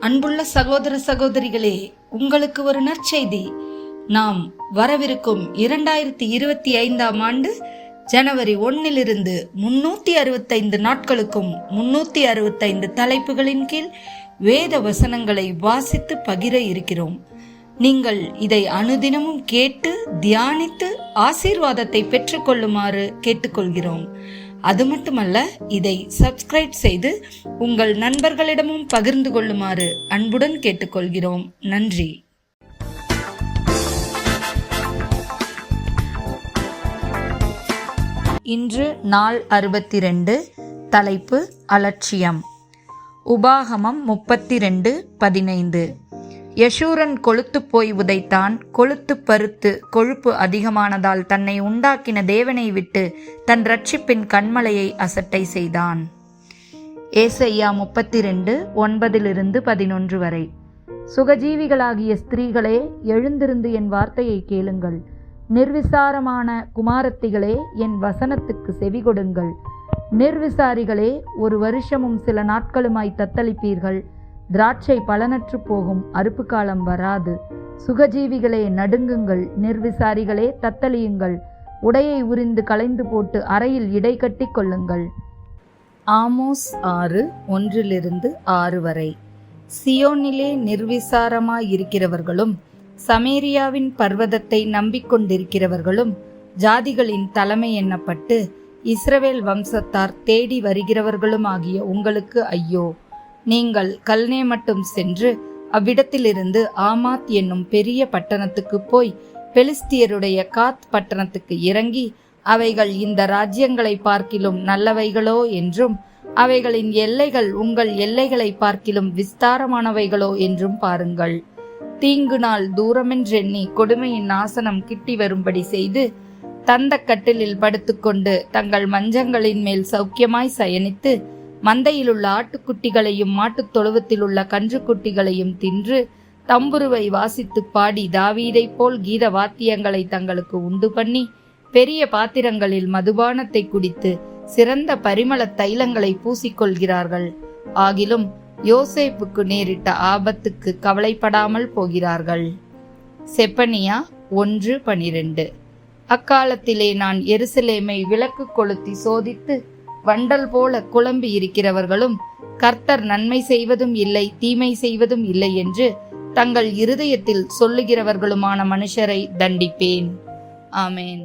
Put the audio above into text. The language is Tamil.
அன்புள்ள சகோதர சகோதரிகளே, உங்களுக்கு ஒரு நற்செய்தி. நாம் வரவிருக்கும் 2025 ஆண்டு ஜனவரி 1 365 நாட்களுக்கும் 365 தலைப்புகளின் கீழ் வேத வசனங்களை வாசித்து பகிர இருக்கிறோம். நீங்கள் இதை அனுதினமும் கேட்டு தியானித்து ஆசீர்வாதத்தை பெற்றுக்கொள்ளுமாறு கேட்டுக்கொள்கிறோம். அது மட்டுமல்ல, இதை சப்ஸ்கிரைப் செய்து உங்கள் நண்பர்களிடமும் பகிர்ந்து கொள்ளுமாறு அன்புடன் கேட்டுக்கொள்கிறோம். நன்றி. இன்று நாள் 62. தலைப்பு அலட்சியம். உபாகமம் 32:15. யசூரன் கொழுத்து போய் உதைத்தான், கொழுத்து பருத்து கொழுப்பு அதிகமானதால் தன்னை உண்டாக்கின தேவனை விட்டு தன் இரட்சிப்பின் கண்மலையை அசட்டை செய்தான். ஏசாயா 32:9-11 வரை. சுகஜீவிகளாகிய ஸ்திரீகளே, எழுந்திருந்து என் வார்த்தையை கேளுங்கள். நிர்விசாரமான குமாரத்திகளே, என் வசனத்துக்கு செவிகொடுங்கள். நிர்விசாரிகளே, 1 வருஷமும் சில நாட்களுமாய் தத்தளிப்பீர்கள். திராட்சை பலனற்று போகும், அறுப்பு காலம் வராது. சுகஜீவிகளே நடுங்குங்கள், நிர்விசாரிகளே தத்தளியுங்கள். உடையை உரிந்து களைந்து போட்டு அறையில் இடை கட்டி கொள்ளுங்கள். ஆமோஸ் 6:1-6 வரை. சியோனிலே நிர்விசாரமாயிருக்கிறவர்களும் சமேரியாவின் பர்வதத்தை நம்பிக்கொண்டிருக்கிறவர்களும் ஜாதிகளின் தலைமை எண்ணப்பட்டு இஸ்ரவேல் வம்சத்தார் தேடி வருகிறவர்களும் ஆகிய உங்களுக்கு ஐயோ! நீங்கள் கல்னே மட்டும் சென்று அவ்விடத்திலிருந்து ஆமாத் என்னும் பெரிய பட்டணத்துக்கு போய் பெலிஸ்தியருடைய காத் பட்டணத்துக்கு இறங்கி, அவைகள் இந்த ராஜ்யங்களை பார்க்கிலும் நல்லவைகளோ என்றும் அவைகளின் எல்லைகள் உங்கள் எல்லைகளை பார்க்கிலும் விஸ்தாரமானவைகளோ என்றும் பாருங்கள். தீங்கு நாள் தூரமென்றெண்ணி கொடுமையின் நாசனம் கிட்டி வரும்படி செய்து தந்த கட்டிலில் படுத்துக்கொண்டு தங்கள் மஞ்சங்களின் மேல் சௌக்கியமாய் சயனித்து மந்தையிலுள்ள ஆட்டுக்குட்டிகளையும் மாட்டுத் தொழுவத்தில் உள்ள கன்றுக்குட்டிகளையும் தின்று தம்புருவை வாசித்து பாடி தாவீதைப் போல் கீத வாத்தியங்களை தங்களுக்கு உண்டு பண்ணி பெரிய பாத்திரங்களில் மதுபானத்தை குடித்து சிறந்த பரிமள தைலங்களை பூசிக்கொள்கிறார்கள். ஆகிலும் யோசேப்புக்கு நேரிட்ட ஆபத்துக்கு கவலைப்படாமல் போகிறார்கள். செப்பனியா 1:12. அக்காலத்திலே நான் எருசலேமை விளக்கு கொளுத்தி சோதித்து வண்டல் போல குழம்பி இருக்கிறவர்களும் கர்த்தர் நன்மை செய்வதும் இல்லை தீமை செய்வதும் இல்லை என்று தங்கள் இருதயத்தில் சொல்லுகிறவர்களுமான மனுஷரை தண்டிப்பேன். ஆமேன்.